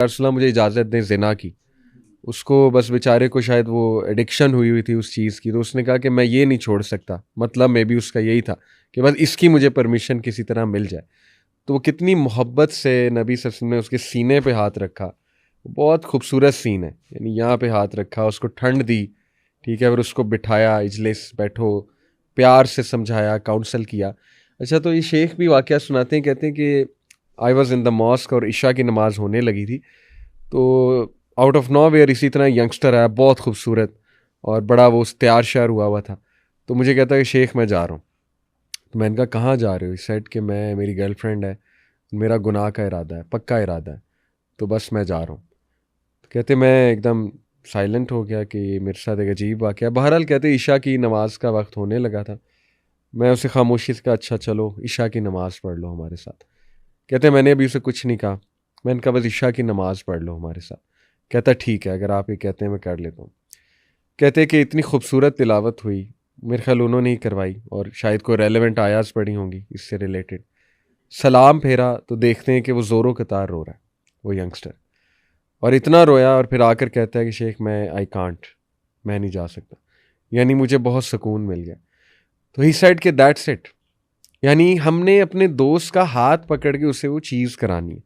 रसूलुल्लाह मुझे इजाज़त दें ज़िना की। उसको बस बेचारे को शायद वो एडिक्शन हुई हुई थी उस चीज़ की, तो उसने कहा कि मैं ये नहीं छोड़ सकता। मतलब मे बी उसका यही था कि बस इसकी मुझे परमिशन किसी तरह मिल जाए। तो वो कितनी मोहब्बत से नबी सल्लल्लाहु अलैहि वसल्लम ने उसके सीने पे हाथ रखा। बहुत खूबसूरत सीन है, यानी यहाँ पे हाथ रखा, उसको ठंड दी, ठीक है, फिर उसको बिठाया, इजलिस बैठो, प्यार से समझाया, काउंसल किया। अच्छा, तो ये शेख भी वाक़या सुनाते हैं, कहते हैं कि I was in the mosque और इशा की नमाज़ होने लगी थी, तो आउट ऑफ नो वेयर इसी तरह यंगस्टर आया, बहुत खूबसूरत और बड़ा वो तैयार श्यार हुआ हुआ था। तो मुझे कहता है कि शेख मैं जा रहा हूँ। तो मैंने कहा कहाँ जा रहे हो? इस सेट कि मैं, मेरी गर्लफ्रेंड है, मेरा गुनाह का इरादा है, पक्का इरादा है, तो बस मैं जा रहा हूँ। तो कहते मैं एकदम साइलेंट हो गया कि मेरे साथ एक अजीब वाक़या। बहरहाल कहते ईशा की नमाज का वक्त होने लगा था। मैं उसे खामोशी से कहा अच्छा चलो ईशा की नमाज़ पढ़ लो हमारे साथ। कहते मैंने अभी उसे कुछ नहीं कहा, मैंने कहा बस ईशा की नमाज़ पढ़ लो हमारे साथ। कहता ठीक है, अगर आप ये कहते हैं मैं कर लेता हूँ। कहते कि इतनी खूबसूरत तिलावत हुई, मेरे ख्याल उन्होंने ही करवाई और शायद कोई रेलेवेंट आयाज़ पढ़ी होंगी इससे रिलेटेड। सलाम फेरा तो देखते हैं कि वो ज़ोरों कतार रो रहा है, वो यंगस्टर, और इतना रोया और फिर आकर कहता है कि शेख मैं आई कांट, मैं नहीं जा सकता। यानी मुझे बहुत सुकून मिल गया। तो ही सेड कि दैट्स इट। यानी हमने अपने दोस्त का हाथ पकड़ के उसे वो चीज़ करानी है।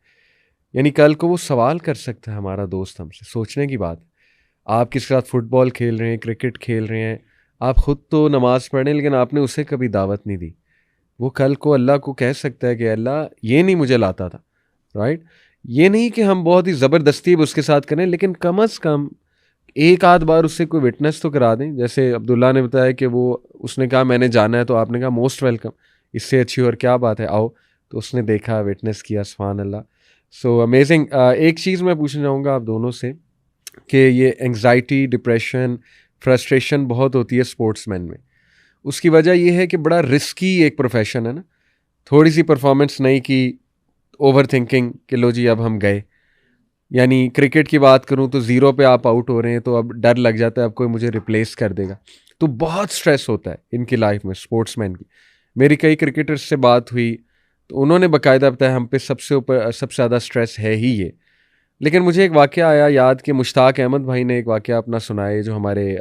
यानी कल को वो सवाल कर सकता है हमारा दोस्त हमसे, सोचने की बात है। आप किसके साथ फुटबॉल खेल रहे हैं, क्रिकेट खेल रहे हैं, आप खुद तो नमाज़ पढ़ें लेकिन आपने उसे कभी दावत नहीं दी। वो कल को अल्लाह को कह सकता है कि अल्लाह ये नहीं मुझे लाता था, राइट? ये नहीं कि हम बहुत ही ज़बरदस्ती उसके साथ करें, लेकिन कम अज़ कम एक आध बार उससे कोई विटनेस तो करा दें। जैसे अब्दुल्ला ने बताया कि वो, उसने कहा मैंने जाना है, तो आपने कहा मोस्ट वेलकम, इससे अच्छी और क्या बात है, आओ। तो उसने देखा, विटनेस किया, सुभान अल्लाह। So amazing. एक चीज़ मैं पूछना चाहूँगा आप दोनों से कि ये एंग्जाइटी, डिप्रेशन, फ्रस्ट्रेशन बहुत होती है स्पोर्ट्समैन में। उसकी वजह ये है कि बड़ा रिस्की एक प्रोफेशन है ना। थोड़ी सी परफॉर्मेंस नहीं की, ओवर थिंकिंग कि लो जी अब हम गए। यानी क्रिकेट की बात करूं तो ज़ीरो पे आप आउट हो रहे हैं तो अब डर लग जाता है अब कोई मुझे रिप्लेस कर देगा। तो बहुत स्ट्रेस होता है इनकी लाइफ में, स्पोर्ट्समैन की। मेरी कई क्रिकेटर्स से बात हुई तो उन्होंने बाकायदा बताया हम पे सबसे ऊपर सबसे ज़्यादा स्ट्रेस है ही ये। लेकिन मुझे एक वाक़या आया याद कि मुश्ताक अहमद भाई ने एक वाक़या अपना सुनाया, जो हमारे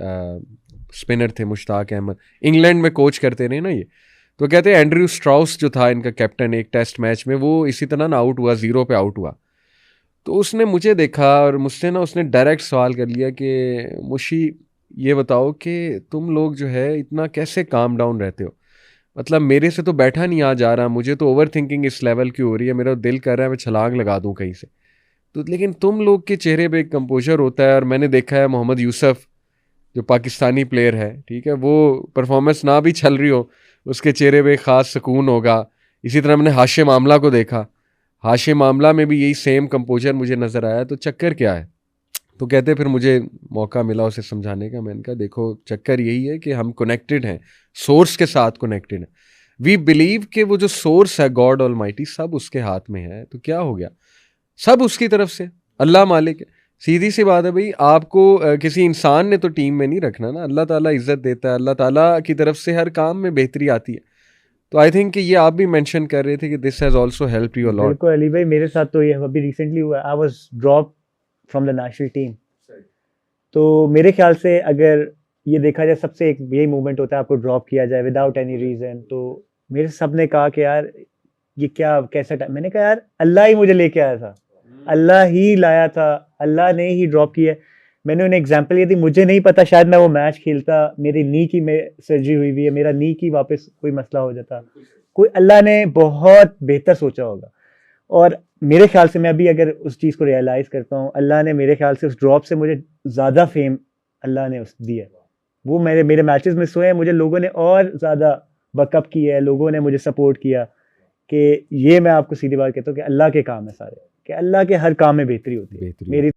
स्पिनर थे मुश्ताक अहमद, इंग्लैंड में कोच करते रहे ना ये। तो कहते हैं एंड्रयू स्ट्राउस जो था इनका कैप्टन, एक टेस्ट मैच में वो इसी तरह ना आउट हुआ, ज़ीरो पे आउट हुआ। तो उसने मुझे देखा और मुझसे ना उसने डायरेक्ट सवाल कर लिया कि मुशी ये बताओ कि तुम लोग जो है इतना कैसे काम डाउन रहते हो? मतलब मेरे से तो बैठा नहीं आ जा रहा, मुझे तो ओवर थिंकिंग इस लेवल की हो रही है, मेरा दिल कर रहा है मैं छलांग लगा दूं कहीं से। तो लेकिन तुम लोग के चेहरे पे एक कंपोजर होता है। और मैंने देखा है मोहम्मद यूसुफ जो पाकिस्तानी प्लेयर है, ठीक है, वो परफॉर्मेंस ना भी चल रही हो, उसके चेहरे पे एक ख़ास सुकून होगा। इसी तरह मैंने हाशिम आमला को देखा, हाशिम मामला में भी यही सेम कंपोजर मुझे नज़र आया। तो चक्कर क्या है? तो कहते फिर मुझे मौका मिला उसे समझाने का। मैंने कहा देखो चक्कर यही है कि हम कनेक्टेड हैं, सोर्स के साथ कनेक्टेड हैं। वी बिलीव कि वो जो सोर्स है गॉड ऑलमाइटी, सब उसके हाथ में है। तो क्या हो गया, सब उसकी तरफ से, अल्लाह मालिक है। सीधी सी बात है भाई, आपको किसी इंसान ने तो टीम में नहीं रखना ना, अल्लाह ताला इज्जत देता है, अल्लाह ताला की तरफ से हर काम में बेहतरी आती है। तो आई थिंक कि ये आप भी मेंशन कर रहे थे कि this has also helped you a lot. बिल्कुल अली भाई, मेरे साथ तो ये अभी रिसेंटली हुआ। I was drop from the national team. तो मेरे ख्याल से अगर ये देखा जाए, सबसे एक यही मूवमेंट होता है आपको ड्रॉप किया जाए विदाउट एनी रीजन। तो मेरे सब ने कहा कि यार ये क्या, कैसा टाइम। मैंने कहा यार अल्लाह ही मुझे लेके आया था, अल्लाह ही लाया था, अल्लाह ने ही ड्रॉप किया। मैंने उन्हें एग्जांपल ये दी, मुझे नहीं पता शायद मैं वो मैच खेलता, मेरी नी की में सर्जरी हुई हुई है, मेरा नी की वापस कोई मसला हो जाता। कोई अल्लाह ने बहुत बेहतर सोचा होगा। और मेरे ख्याल से मैं अभी अगर उस चीज़ को रियलाइज़ करता हूँ, अल्लाह ने मेरे ख्याल से उस ड्रॉप से मुझे ज़्यादा फेम अल्लाह ने उस दी है। वो मेरे मेरे मैचेस मिस हुए हैं, मुझे लोगों ने और ज़्यादा बकअप किया है, लोगों ने मुझे सपोर्ट किया। कि ये मैं आपको सीधी बात कहता हूँ कि अल्लाह के काम है सारे, कि अल्लाह के हर काम में बेहतरी होती है। बेहतरी मेरी